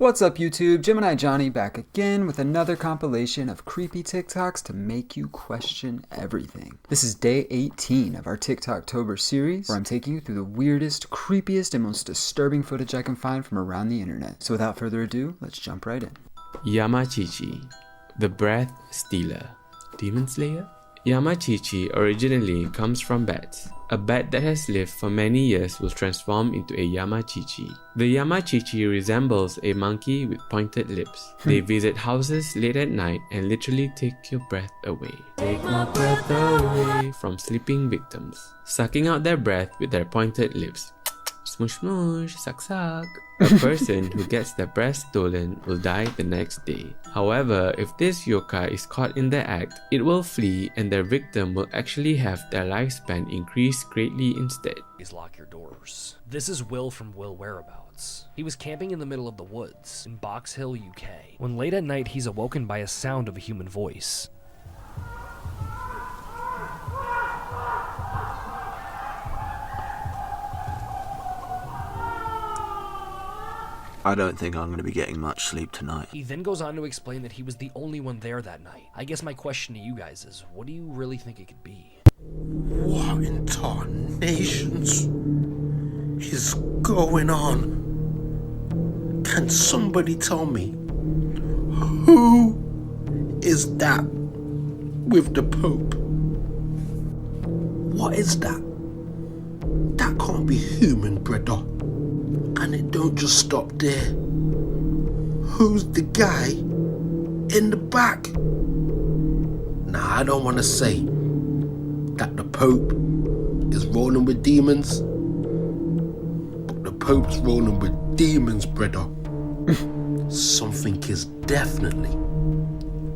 What's up YouTube, Gemini Johnny back again with another compilation of creepy TikToks to make you question everything. This is day 18 of our TikToktober series, where I'm taking you through the weirdest, creepiest, and most disturbing footage I can find from around the internet. So without further ado, let's jump right in. Yamachichi, the Breath Stealer. Demon Slayer? Yamachichi originally comes from bats. A bat that has lived for many years will transform into a Yamachichi. The Yamachichi resembles a monkey with pointed lips. They visit houses late at night and literally take your breath away. Take my breath away from sleeping victims, sucking out their breath with their pointed lips. Smush smush, suck suck. A person who gets their breath stolen will die the next day. However, if this yokai is caught in the act, it will flee and their victim will actually have their lifespan increase greatly instead. Please lock your doors. This is Will from Will Whereabouts. He was camping in the middle of the woods in Box Hill, UK, when late at night he's awoken by a sound of a human voice. I don't think I'm going to be getting much sleep tonight. He then goes on to explain that he was the only one there that night. I guess my question to you guys is, what do you really think it could be? What in tarnations is going on? Can somebody tell me who is that with the Pope? What is that? That can't be human, brother. And it don't just stop there. Who's the guy in the back? Nah, I don't want to say that the Pope is rolling with demons, but the Pope's rolling with demons, brother. Something is definitely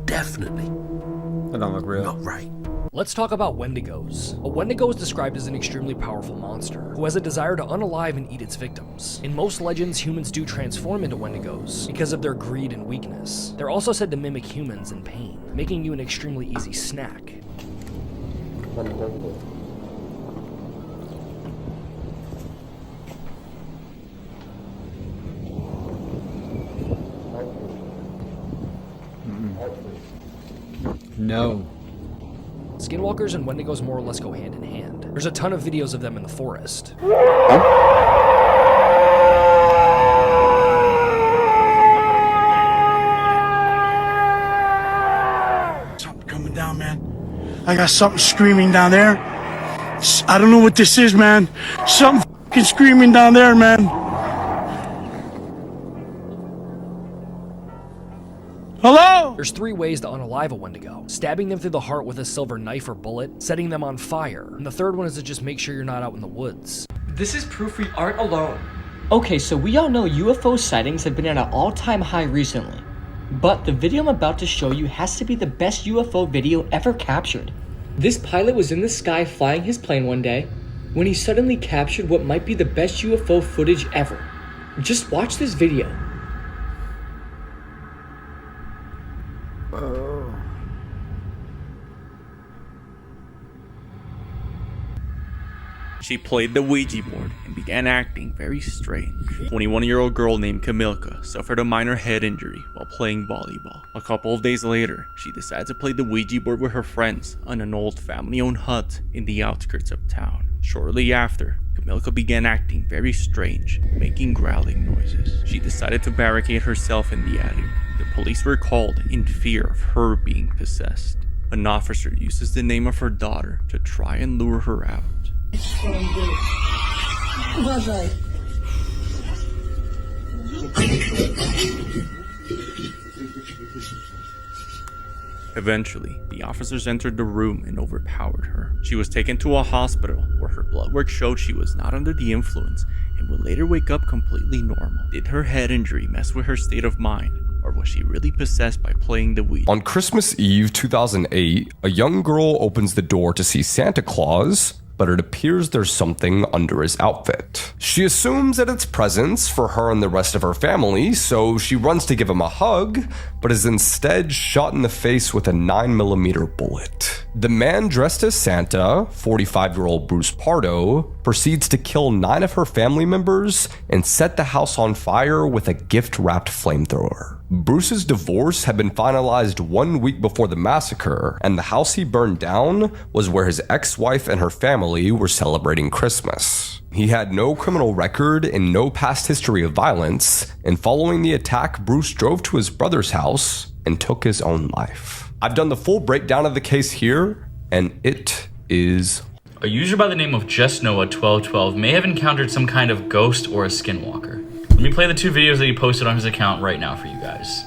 That don't look real. not right. Let's talk about Wendigos. A Wendigo is described as an extremely powerful monster who has a desire to unalive and eat its victims. In most legends, humans do transform into Wendigos because of their greed and weakness. They're also said to mimic humans in pain, making you an extremely easy snack. No. Skinwalkers and Wendigos more or less go hand in hand. There's a ton of videos of them in the forest. Something coming down, man. I got something screaming down there. I don't know what this is, man. Something fucking screaming down there, man. Hello? There's 3 ways to unalive a Wendigo: stabbing them through the heart with a silver knife or bullet, setting them on fire, and the third one is to just make sure you're not out in the woods. This is proof we aren't alone. Okay, so we all know UFO sightings have been at an all-time high recently. But the video I'm about to show you has to be the best UFO video ever captured. This pilot was in the sky flying his plane one day when he suddenly captured what might be the best UFO footage ever. Just watch this video. She played the Ouija board and began acting very strange. 21-year-old girl named Kamilka suffered a minor head injury while playing volleyball. A couple of days later, she decided to play the Ouija board with her friends on an old family-owned hut in the outskirts of town. Shortly after, Kamilka began acting very strange, making growling noises. She decided to barricade herself in the attic. The police were called in fear of her being possessed. An officer uses the name of her daughter to try and lure her out. Eventually, the officers entered the room and overpowered her. She was taken to a hospital where her blood work showed she was not under the influence and would later wake up completely normal. Did her head injury mess with her state of mind, or was she really possessed by playing the Ouija? On Christmas Eve 2008, a young girl opens the door to see Santa Claus but it appears there's something under his outfit. She assumes that it's presents for her and the rest of her family, so she runs to give him a hug, but is instead shot in the face with a 9mm bullet. The man dressed as Santa, 45-year-old Bruce Pardo, proceeds to kill 9 of her family members and set the house on fire with a gift-wrapped flamethrower. Bruce's divorce had been finalized 1 week before the massacre, and the house he burned down was where his ex-wife and her family were celebrating Christmas. He had no criminal record and no past history of violence, and following the attack, Bruce drove to his brother's house and took his own life. I've done the full breakdown of the case here, and it is... A user by the name of JustNoah1212 may have encountered some kind of ghost or a skinwalker. Let me play the 2 videos that he posted on his account right now for you guys.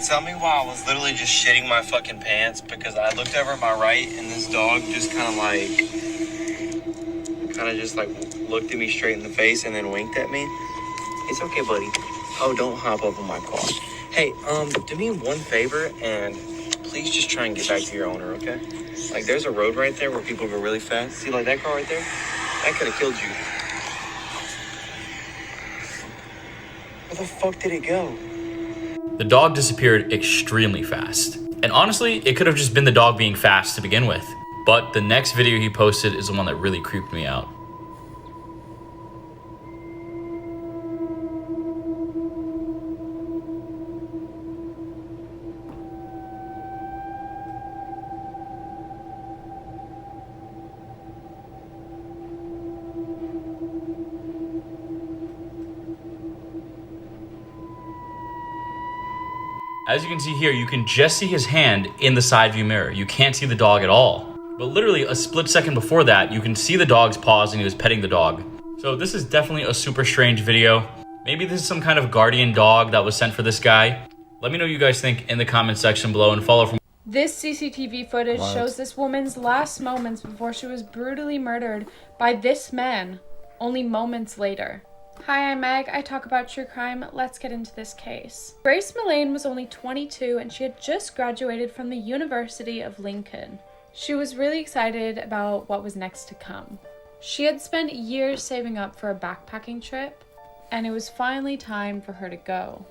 Tell me why I was literally just shitting my fucking pants because I looked over at my right and this dog just kind of just looked at me straight in the face and then winked at me. It's okay, buddy. Oh, don't hop up on my car. Hey, do me one favor and please just try and get back to your owner, okay? Like, there's a road right there where people go really fast. See, like that car right there? That could have killed you. Where the fuck did it go? The dog disappeared extremely fast. And honestly, it could have just been the dog being fast to begin with. But the next video he posted is the one that really creeped me out. As you can see here, you can just see his hand in the side view mirror. You can't see the dog at all. But literally a split second before that, you can see the dog's paws and he was petting the dog. So this is definitely a super strange video. Maybe this is some kind of guardian dog that was sent for this guy. Let me know what you guys think in the comment section below and follow from... This CCTV footage shows this woman's last moments before she was brutally murdered by this man, only moments later. Hi, I'm Meg. I talk about true crime. Let's get into this case. Grace Millane was only 22 and she had just graduated from the University of Lincoln. She was really excited about what was next to come. She had spent years saving up for a backpacking trip, and it was finally time for her to go.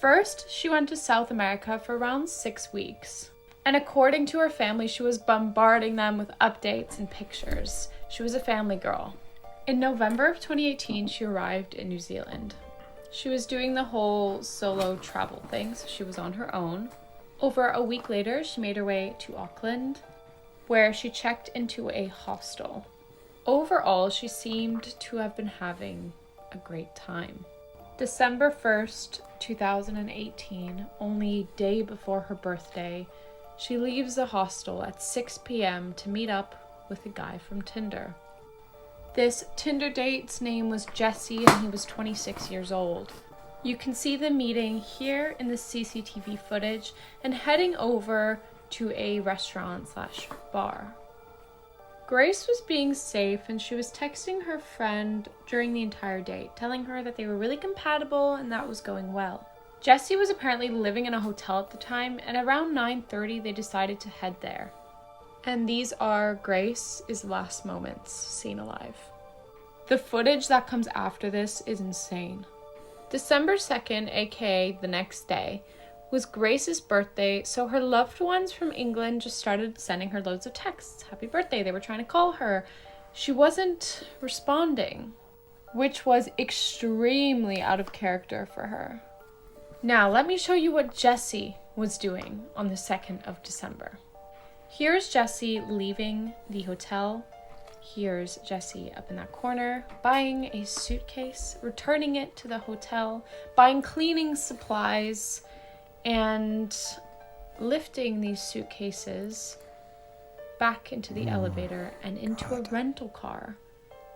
First, she went to South America for around 6 weeks. And according to her family, she was bombarding them with updates and pictures. She was a family girl. In November of 2018, she arrived in New Zealand. She was doing the whole solo travel thing, so she was on her own. Over a week later, she made her way to Auckland, where she checked into a hostel. Overall, she seemed to have been having a great time. December 1st, 2018, only a day before her birthday, she leaves the hostel at 6 p.m. to meet up with a guy from Tinder. This Tinder date's name was Jesse and he was 26 years old. You can see them meeting here in the CCTV footage and heading over to a restaurant/bar. Grace was being safe and she was texting her friend during the entire date, telling her that they were really compatible and that was going well. Jesse was apparently living in a hotel at the time, and around 9:30 they decided to head there. And these are Grace's last moments seen alive. The footage that comes after this is insane. December 2nd, aka the next day, was Grace's birthday, so her loved ones from England just started sending her loads of texts. Happy birthday, they were trying to call her. She wasn't responding, which was extremely out of character for her. Now, let me show you what Jesse was doing on the 2nd of December. Here's Jesse leaving the hotel. Here's Jesse up in that corner, buying a suitcase, returning it to the hotel, buying cleaning supplies, and lifting these suitcases back into the elevator and into a rental car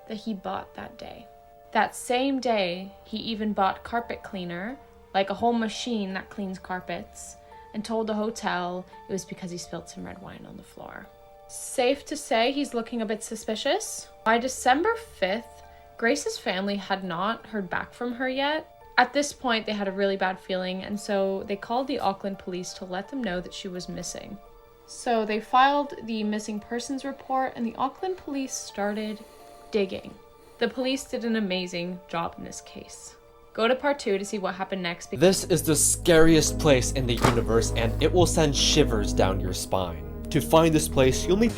that he bought that day. That same day, he even bought carpet cleaner, like a whole machine that cleans carpets, and told the hotel it was because he spilled some red wine on the floor. Safe to say he's looking a bit suspicious. By December 5th, Grace's family had not heard back from her yet. At this point, they had a really bad feeling, and so they called the Auckland police to let them know that she was missing. So they filed the missing persons report and the Auckland police started digging. The police did an amazing job in this case. Go to part 2 to see what happened next. This is the scariest place in the universe, and it will send shivers down your spine. To find this place, you'll need...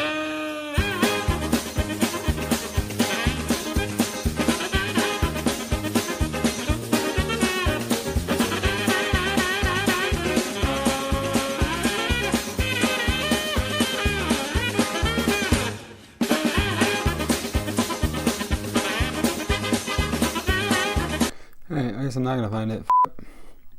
Alright, I guess I'm not gonna find it.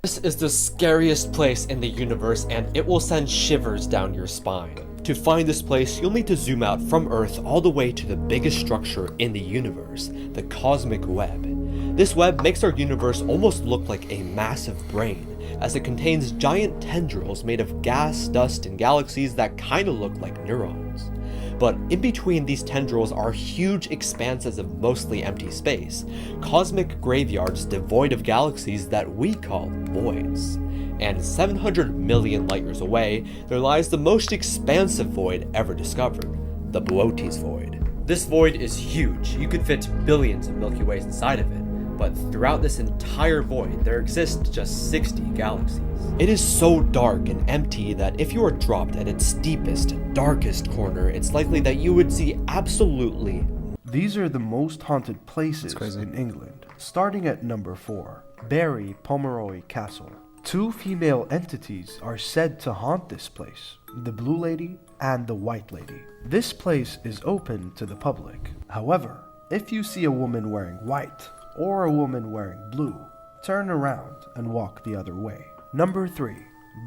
This is the scariest place in the universe, and it will send shivers down your spine. To find this place, you'll need to zoom out from Earth all the way to the biggest structure in the universe, the cosmic web. This web makes our universe almost look like a massive brain, as it contains giant tendrils made of gas, dust, and galaxies that kinda look like neurons. But in between these tendrils are huge expanses of mostly empty space, cosmic graveyards devoid of galaxies that we call voids. And 700 million light years away, there lies the most expansive void ever discovered, the Boötes Void. This void is huge, you could fit billions of Milky Ways inside of it, but throughout this entire void, there exist just 60 galaxies. It is so dark and empty that if you are dropped at its deepest, darkest corner, it's likely that you would see absolutely... These are the most haunted places in England, starting at number 4, Barry Pomeroy Castle. 2 female entities are said to haunt this place, the Blue Lady and the White Lady. This place is open to the public. However, if you see a woman wearing white or a woman wearing blue, turn around and walk the other way. Number 3,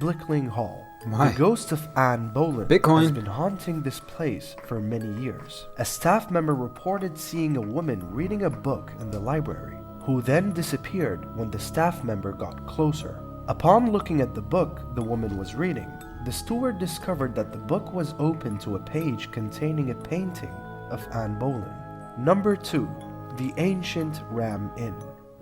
Blickling Hall. The ghost of Anne Boleyn has been haunting this place for many years. A staff member reported seeing a woman reading a book in the library, who then disappeared when the staff member got closer. Upon looking at the book the woman was reading, the steward discovered that the book was open to a page containing a painting of Anne Boleyn. Number 2, the Ancient Ram Inn.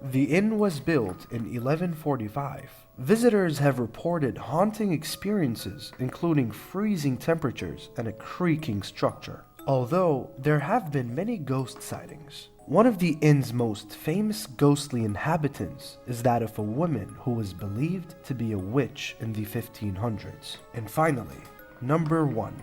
The inn was built in 1145. Visitors have reported haunting experiences, including freezing temperatures and a creaking structure, although there have been many ghost sightings. One of the inn's most famous ghostly inhabitants is that of a woman who was believed to be a witch in the 1500s. And finally, number 1,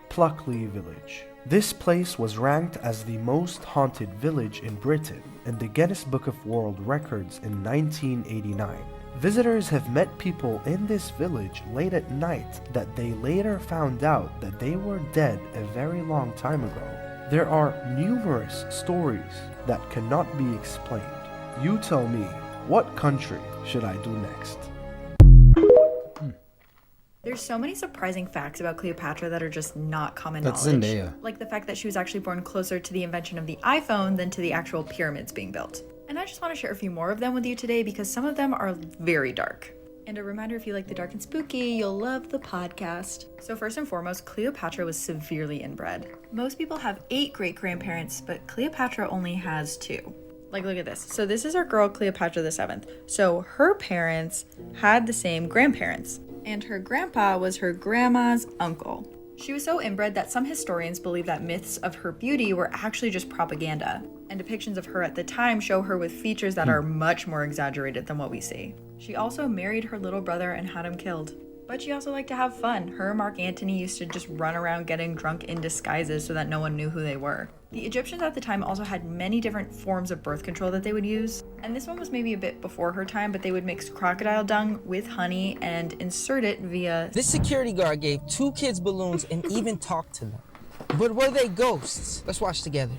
Pluckley Village. This place was ranked as the most haunted village in Britain in the Guinness Book of World Records in 1989. Visitors have met people in this village late at night that they later found out that they were dead a very long time ago. There are numerous stories that cannot be explained. You tell me, what country should I do next? There's so many surprising facts about Cleopatra that are just not common That's knowledge. Zendaya. Like the fact that she was actually born closer to the invention of the iPhone than to the actual pyramids being built. And I just want to share a few more of them with you today because some of them are very dark. And a reminder, if you like the dark and spooky, you'll love the podcast. So first and foremost, Cleopatra was severely inbred. Most people have 8 great-grandparents, but Cleopatra only has 2. Like, look at this. So this is our girl, Cleopatra the 7th. So her parents had the same grandparents, and her grandpa was her grandma's uncle. She was so inbred that some historians believe that myths of her beauty were actually just propaganda, and depictions of her at the time show her with features that are much more exaggerated than what we see. She also married her little brother and had him killed. But she also liked to have fun. Her and Mark Antony used to just run around getting drunk in disguises so that no one knew who they were. The Egyptians at the time also had many different forms of birth control that they would use. And this one was maybe a bit before her time, but they would mix crocodile dung with honey and insert it via... This security guard gave 2 kids balloons and even talked to them. But were they ghosts? Let's watch together.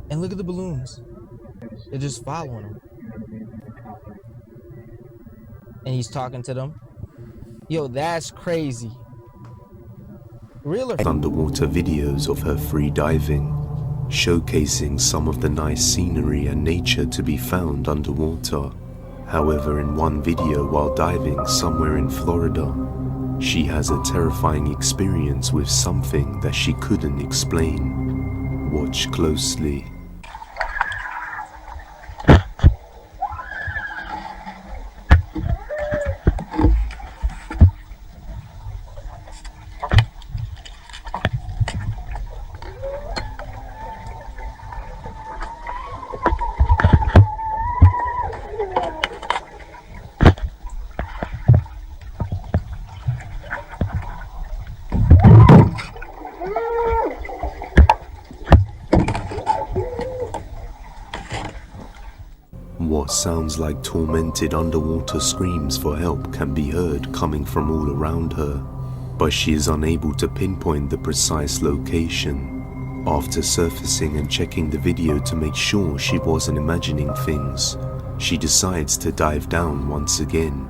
And look at the balloons. They're just following him. And he's talking to them. Yo, that's crazy. Real or... Underwater videos of her free diving, showcasing some of the nice scenery and nature to be found underwater. However, in one video while diving somewhere in Florida, she has a terrifying experience with something that she couldn't explain. Watch closely. What sounds like tormented underwater screams for help can be heard coming from all around her, but she is unable to pinpoint the precise location. After surfacing and checking the video to make sure she wasn't imagining things, she decides to dive down once again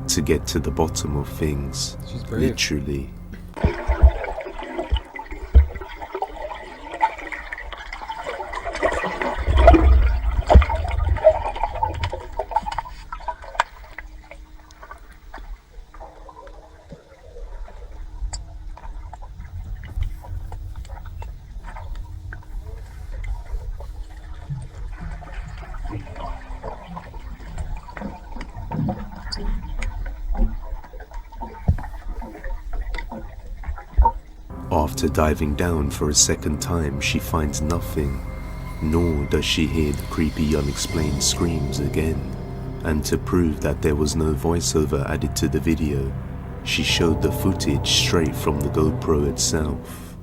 to get to the bottom of things, literally. After diving down for a second time, she finds nothing, nor does she hear the creepy unexplained screams again. And to prove that there was no voiceover added to the video, she showed the footage straight from the GoPro itself.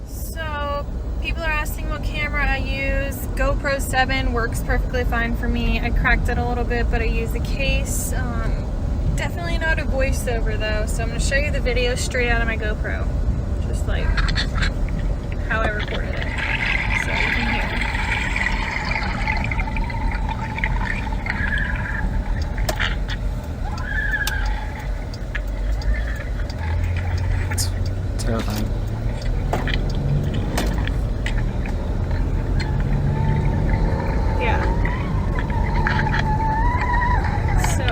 So, people are asking what camera I use. GoPro 7 works perfectly fine for me. I cracked it a little bit, but I use the case. Definitely not a voiceover though, so I'm going to show you the video straight out of my GoPro. Just like how I recorded it, so you can hear. It's terrifying. Yeah. So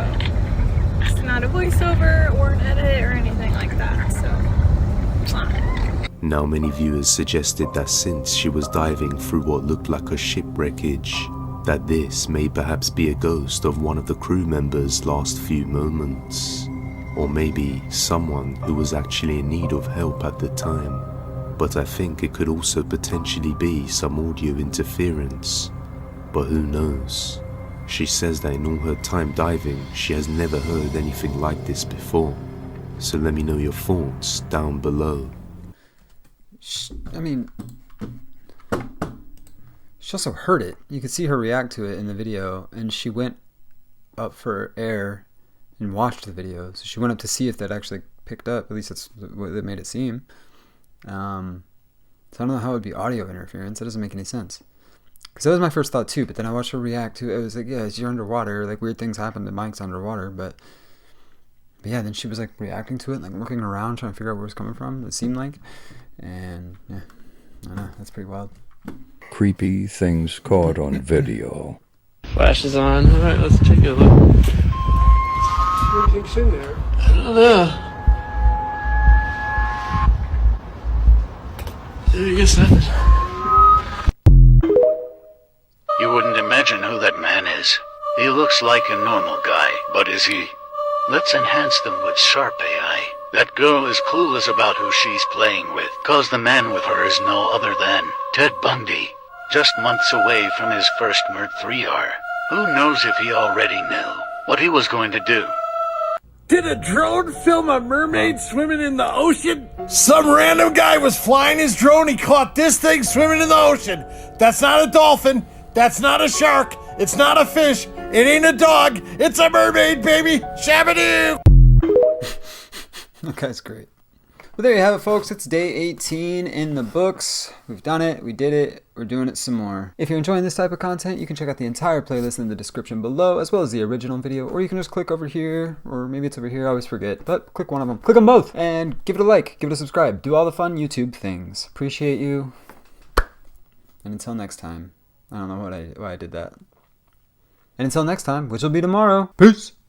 it's not a voiceover or an edit or anything like that. So. Now many viewers suggested that since she was diving through what looked like a ship wreckage, that this may perhaps be a ghost of one of the crew members' last few moments. Or maybe someone who was actually in need of help at the time. But I think it could also potentially be some audio interference. But who knows? She says that in all her time diving, she has never heard anything like this before. So let me know your thoughts down below. I mean, she also heard it. You could see her react to it in the video, and she went up for air and watched the video. So she went up to see if that actually picked up. At least that's what it made it seem. So I don't know how it would be audio interference. That doesn't make any sense. Because that was my first thought too, but then I watched her react to it. It was like, yeah, you're underwater. Like, weird things happen to mics underwater, but yeah, then she was like reacting to it, like looking around, trying to figure out where it's coming from, it seemed like. And yeah, I don't know, that's pretty wild. Creepy things caught on video. Flash is on. Alright, let's take a look. What do you think's in there? I don't know. I guess nothing. You wouldn't imagine who that man is. He looks like a normal guy, but is he? Let's enhance them with sharp AI. That girl is clueless about who she's playing with, cause the man with her is no other than Ted Bundy, just months away from his first Murd 3R. Who knows if he already knew what he was going to do? Did a drone film a mermaid swimming in the ocean? Some random guy was flying his drone, he caught this thing swimming in the ocean. That's not a dolphin, that's not a shark, it's not a fish, it ain't a dog, it's a mermaid, baby! Shabadoo! That guy's great. Well, there you have it, folks. It's day 18 in the books. We've done it. We did it. We're doing it some more. If you're enjoying this type of content, you can check out the entire playlist in the description below, as well as the original video, or you can just click over here, or maybe it's over here. I always forget, but click one of them. Click them both, and give it a like. Give it a subscribe. Do all the fun YouTube things. Appreciate you. And until next time. I don't know why I did that. And until next time, which will be tomorrow. Peace.